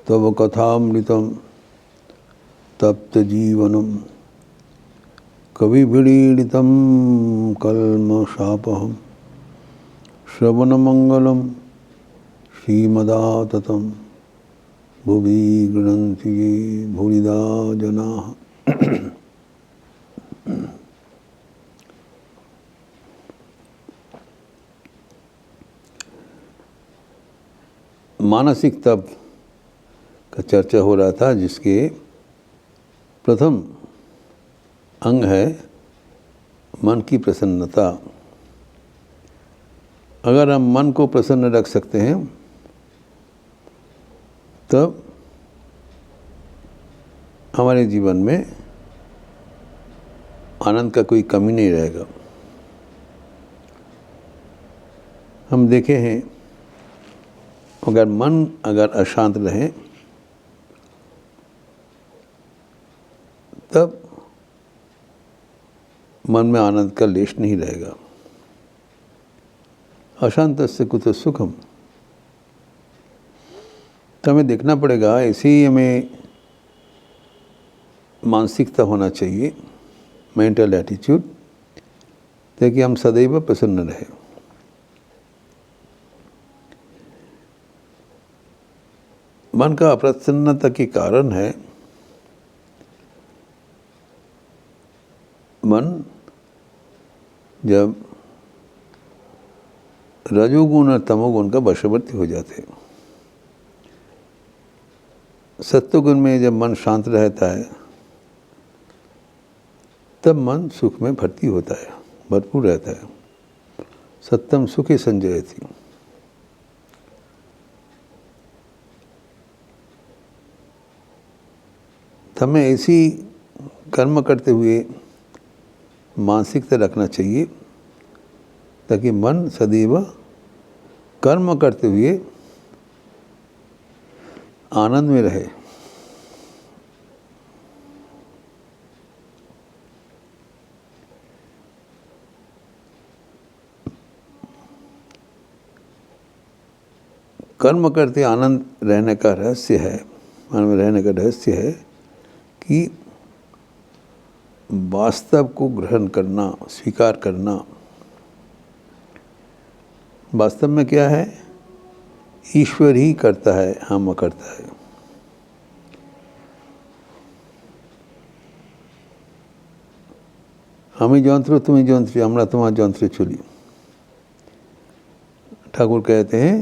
तव कथामृतं तप्तजीवनं कविभिरीडितं कल्मषापहं श्रवणमंगलं श्रीमदाततं भुवि गृह्णन्ति ये भूरिदा जनाः। मानसिक तप का चर्चा हो रहा था, जिसके प्रथम अंग है मन की प्रसन्नता। अगर हम मन को प्रसन्न रख सकते हैं तब हमारे जीवन में आनंद का कोई कमी नहीं रहेगा। हम देखे हैं, अगर अशांत रहे तब मन में आनंद का लेश नहीं रहेगा। अशांतस्य कुतः सुखम। तो हमें देखना पड़ेगा, ऐसे ही हमें मानसिकता होना चाहिए, मेंटल एटीट्यूड, ताकि हम सदैव प्रसन्न रहें। मन का अप्रसन्नता के कारण है मन जब रजोगुण और तमोगुण का वशवर्ती हो जाते हैं। सत्वगुण में जब मन शांत रहता है तब मन सुख में भर्ती होता है, भरपूर रहता है। सत्यम सुखे संजयति। हमें ऐसी कर्म करते हुए मानसिकता रखना चाहिए ताकि मन सदैव कर्म करते हुए आनंद में रहे। कर्म करते आनंद रहने का रहस्य है, मन में रहने का रहस्य है कि वास्तव को ग्रहण करना, स्वीकार करना। वास्तव में क्या है? ईश्वर ही करता है, हम करता है। हमें যন্ত্র তুমি যন্ত্রী, আমরা তোমার যন্ত্রে চলি। ठाकुर कहते हैं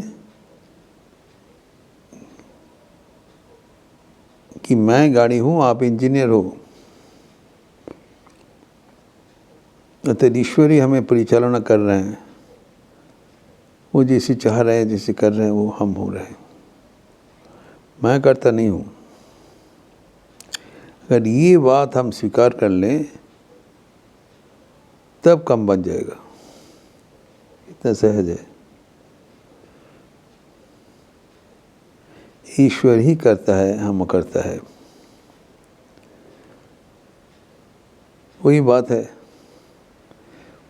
कि मैं गाड़ी हूँ, आप इंजीनियर हो। अतः ईश्वर ही हमें परिचालना कर रहे हैं। वो जैसे चाह रहे हैं, जैसे कर रहे हैं, वो हम हो रहे हैं। मैं करता नहीं हूँ। अगर ये बात हम स्वीकार कर लें तब कम बन जाएगा। इतना सहज है। ईश्वर ही करता है, हम करता है। वही बात है।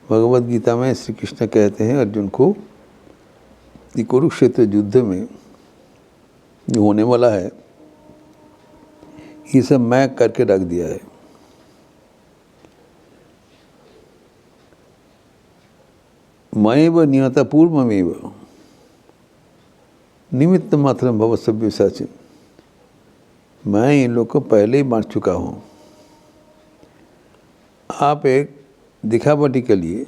भगवत गीता में श्री कृष्ण कहते हैं अर्जुन को कि कुरुक्षेत्र युद्ध में जो होने वाला है ये सब मैं करके रख दिया है। मयेव नियता पूर्वमेव निमित्त मात्र भव सभ्य साचिन। मैं इन लोग को पहले ही मार चुका हूँ। आप एक दिखावटी के लिए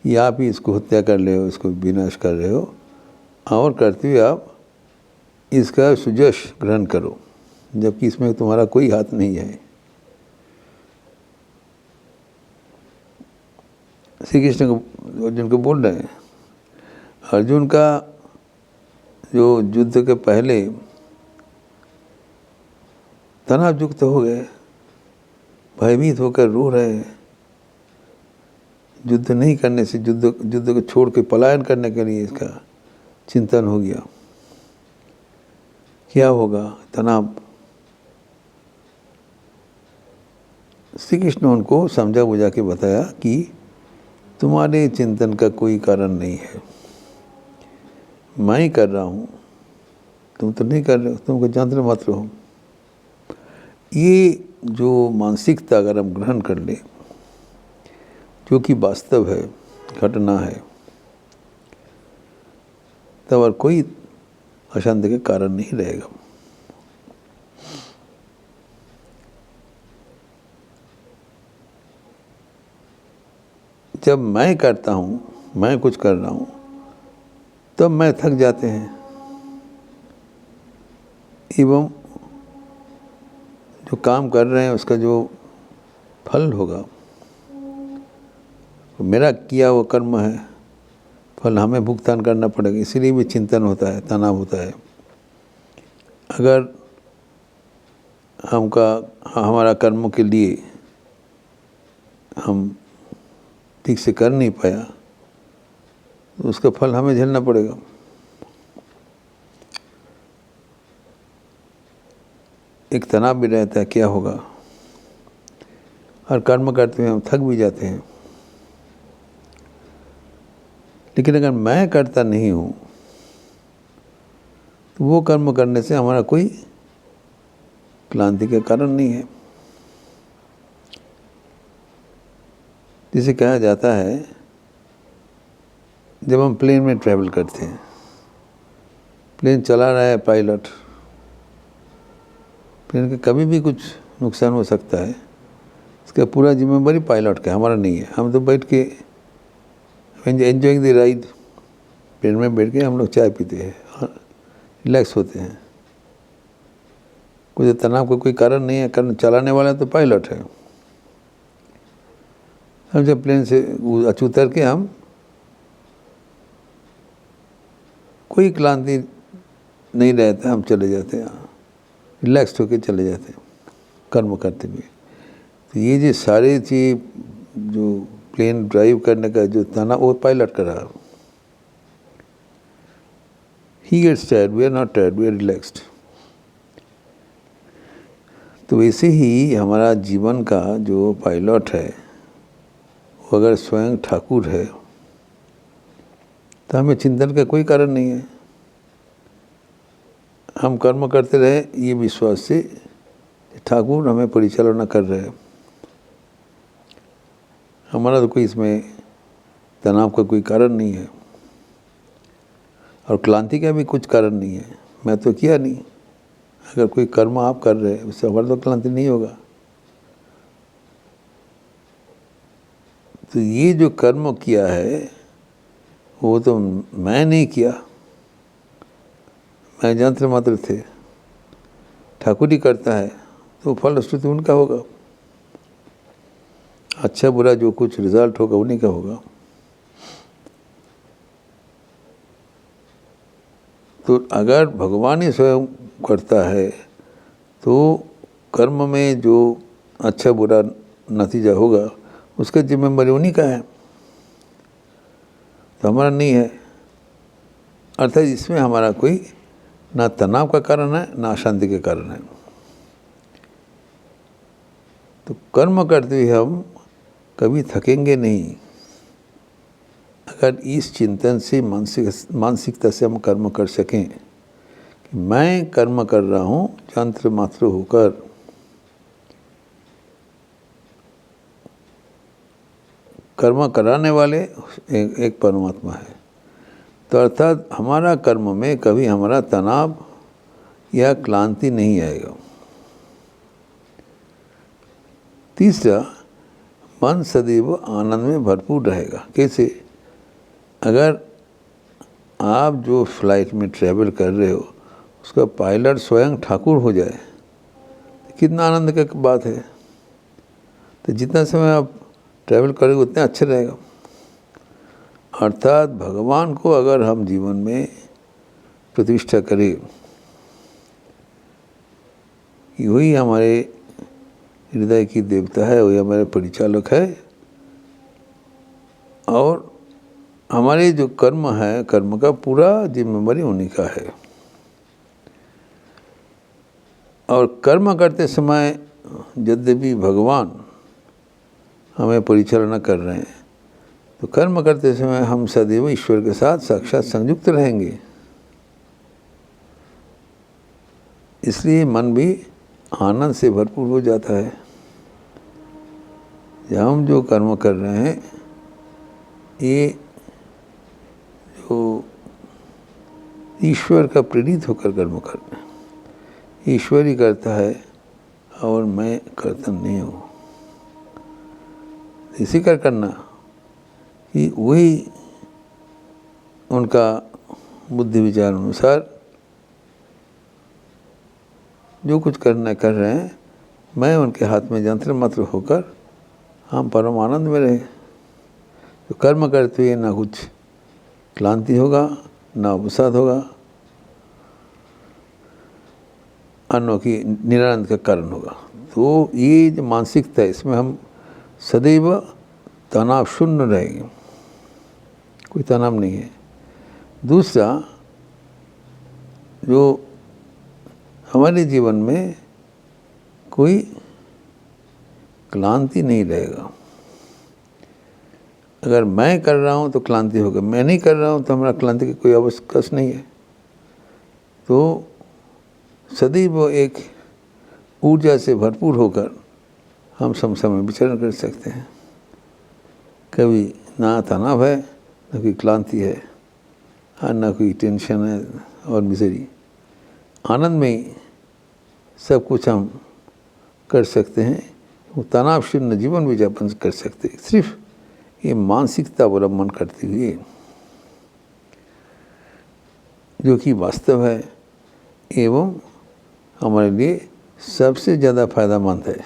या आप ही इसको हत्या कर रहे हो, इसको विनाश कर रहे हो, और करते हुए आप इसका सुजश ग्रहण करो, जबकि इसमें तुम्हारा कोई हाथ नहीं है। श्री कृष्ण को अर्जुन को बोल रहे हैं। अर्जुन का जो युद्ध के पहले तनावयुक्त हो गए, भयभीत होकर रो रहे हैं। युद्ध नहीं करने से, युद्ध को छोड़ के पलायन करने के लिए इसका चिंतन हो गया। क्या होगा? तनाव। श्री कृष्ण उनको समझा बुझा के बताया कि तुम्हारे चिंतन का कोई कारण नहीं है, मैं ही कर रहा हूँ। तुम तो नहीं कर रहे हो, तुम यंत्र मात्र हो। ये जो मानसिकता अगर हम ग्रहण कर लें, जो कि वास्तव है, घटना है, तब और कोई अशांति के कारण नहीं रहेगा। जब मैं करता हूँ, मैं कुछ कर रहा हूँ, तब मैं थक जाते हैं एवं जो काम कर रहे हैं उसका जो फल होगा, तो मेरा किया वो कर्म है, फल हमें भुगतान करना पड़ेगा। इसीलिए भी चिंतन होता है, तनाव होता है। अगर हमारा कर्मों के लिए हम ठीक से कर नहीं पाया तो उसका फल हमें झेलना पड़ेगा। एक तनाव भी रहता है, क्या होगा। और कर्म करते हुए हम थक भी जाते हैं। लेकिन अगर मैं करता नहीं हूँ तो वो कर्म करने से हमारा कोई क्लांति का कारण नहीं है। जिसे कहा जाता है, जब हम प्लेन में ट्रैवल करते हैं, प्लेन चला रहा है पायलट, प्लेन का कभी भी कुछ नुकसान हो सकता है, इसका पूरा जिम्मेदारी पायलट का, हमारा नहीं है। हम तो बैठ के एंजॉइंग द राइड, प्लेन में बैठ के हम लोग चाय पीते हैं, रिलैक्स होते हैं। कोई तनाव का कोई कारण नहीं है, कारण चलाने वाला तो पायलट है। हम जब प्लेन से उतर के हम कोई क्लांति नहीं रहता, हम चले जाते हैं, रिलैक्स होकर चले जाते हैं कर्म करते हुए। तो ये जो सारी चीज़ जो प्लेन ड्राइव करने का जो तनाव, वो पायलट कर रहा। He gets tired, we are not tired, we are relaxed. तो वैसे ही हमारा जीवन का जो पायलट है, वो अगर स्वयं ठाकुर है तो हमें चिंतन का कोई कारण नहीं है। हम कर्म करते रहे ये विश्वास से ठाकुर हमें परिचालना कर रहे हैं। हमारा तो कोई इसमें तनाव का कोई कारण नहीं है और क्लांति का भी कुछ कारण नहीं है। मैं तो किया नहीं। अगर कोई कर्म आप कर रहे हैं उससे हमारा तो क्लांति नहीं होगा। तो ये जो कर्म किया है वो तो मैं नहीं किया, मैं यंत्र मात्र थे। ठाकुर ही करता है तो फलश्रुति उनका होगा। अच्छा बुरा जो कुछ रिजल्ट होगा उन्हीं का होगा। तो अगर भगवान ही स्वयं करता है तो कर्म में जो अच्छा बुरा नतीजा होगा उसका जिम्मेदारी उन्हीं का है, तो हमारा नहीं है। अर्थात इसमें हमारा कोई ना तनाव का कारण है ना अशांति के कारण है। तो कर्म करते हुए हम कभी थकेंगे नहीं अगर इस चिंतन से मानसिकता से हम कर्म कर सकें कि मैं कर्म कर रहा हूँ यंत्र मात्र होकर। कर्म कराने वाले एक परमात्मा है। तो अर्थात हमारा कर्म में कभी हमारा तनाव या क्लांति नहीं आएगा। तीसरा, मन सदैव आनंद में भरपूर रहेगा। कैसे? अगर आप जो फ्लाइट में ट्रैवल कर रहे हो उसका पायलट स्वयं ठाकुर हो जाए तो कितना आनंद की बात है। तो जितना समय आप ट्रैवल करेंगे उतना अच्छा रहेगा। अर्थात भगवान को अगर हम जीवन में प्रतिष्ठा करें, वही हमारे हृदय की देवता है, वही हमारे परिचालक है, और हमारे जो कर्म है कर्म का पूरा जिम्मेदारी उन्हीं का है। और कर्म करते समय यद्यपि भगवान हमें परिचालना कर रहे हैं तो कर्म करते समय हम सदैव ईश्वर के साथ साक्षात संयुक्त रहेंगे। इसलिए मन भी आनंद से भरपूर हो जाता है। जब हम जो कर्म कर रहे हैं, ये जो ईश्वर का प्रेरित होकर कर्म कर रहे हैं, ईश्वर ही करता है और मैं करता नहीं हूँ। इसी कर करना कि वही उनका बुद्धि विचार अनुसार जो कुछ करना कर रहे हैं, मैं उनके हाथ में यंत्र मंत्र होकर हम परम आनंद में रहे। तो कर्म करते हुए ना कुछ क्लांति होगा, ना अवसाद होगा, अन्नों की निरानंद का कारण होगा। तो ये जो मानसिकता है, इसमें हम सदैव तनाव शून्य रहेंगे, कोई तनाव नहीं है। दूसरा, जो हमारे जीवन में कोई क्लांति नहीं रहेगा। अगर मैं कर रहा हूँ तो क्लांति होगा, मैं नहीं कर रहा हूँ तो हमारा क्लांति की कोई आवश्यकता नहीं है। तो सदैव एक ऊर्जा से भरपूर होकर हम समय में विचरण कर सकते हैं। कभी ना तनाव है, ना कोई क्लांति है, और ना कोई टेंशन है और मिजरी। आनंद में ही सब कुछ हम कर सकते हैं। वो तनाव शून्य जीवन भी यापन कर सकते हैं, सिर्फ ये मानसिकता अवलंबन करते हुए, जो कि वास्तव है एवं हमारे लिए सबसे ज़्यादा फायदेमंद है।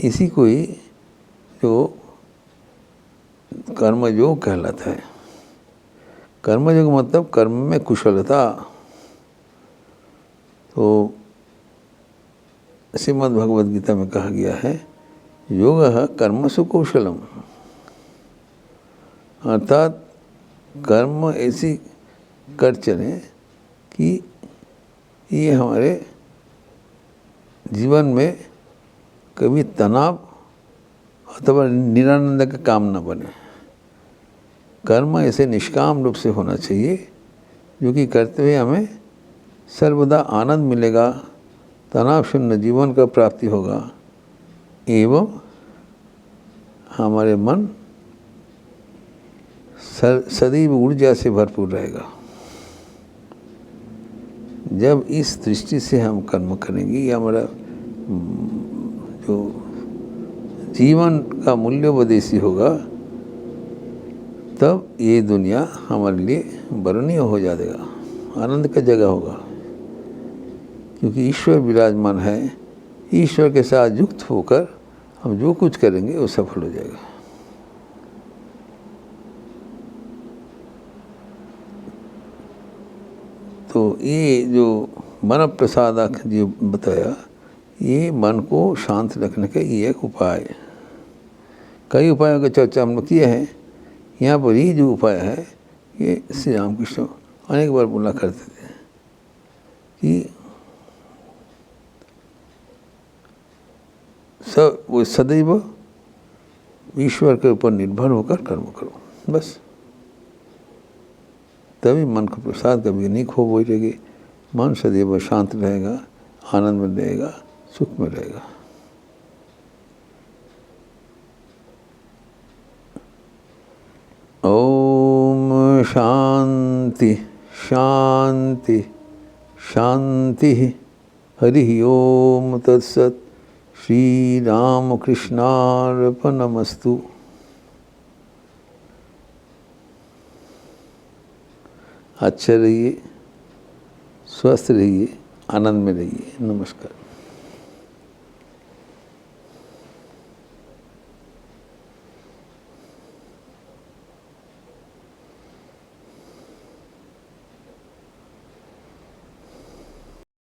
इसी को ही जो कर्मयोग कहलाता है। कर्मयोग मतलब कर्म में कुशलता। तो श्रीमद् भगवद गीता में कहा गया है, योगः कर्मसु कौशलम, अर्थात कर्म ऐसी कर चलें कि ये हमारे जीवन में कभी तनाव अथवा निरानंद का काम न बने। कर्म ऐसे निष्काम रूप से होना चाहिए, जो कि करते हुए हमें सर्वदा आनंद मिलेगा, तनाव शून्य जीवन का प्राप्ति होगा एवं हमारे मन सदैव ऊर्जा से भरपूर रहेगा। जब इस दृष्टि से हम कर्म करेंगे, ये हमारा जो जीवन का मूल्योपदेशी होगा, तब ये दुनिया हमारे लिए वर्णनीय हो जाएगा, आनंद का जगह होगा। क्योंकि ईश्वर विराजमान है, ईश्वर के साथ युक्त होकर हम जो कुछ करेंगे वो सफल हो जाएगा। तो ये जो मन प्रसादक जो बताया, ये मन को शांत रखने का ये एक उपाय है। कई उपायों की चर्चा हम लोग किए हैं। यहाँ पर ये जो उपाय है, ये श्री रामकृष्ण अनेक बार बोला करते थे कि वो सदैव ईश्वर के ऊपर निर्भर होकर कर्म करो, बस। तभी मन का प्रसाद कभी नहीं खो बैठेगी। मन सदैव शांत रहेगा, आनंद में रहेगा, सुख में रहेगा। ओम शांति शांति शांति। हरि ओम तत्सत। श्री राम कृष्णार्पणमस्तु। अच्छे रहिए, स्वस्थ रहिए, आनंद में रहिए। नमस्कार।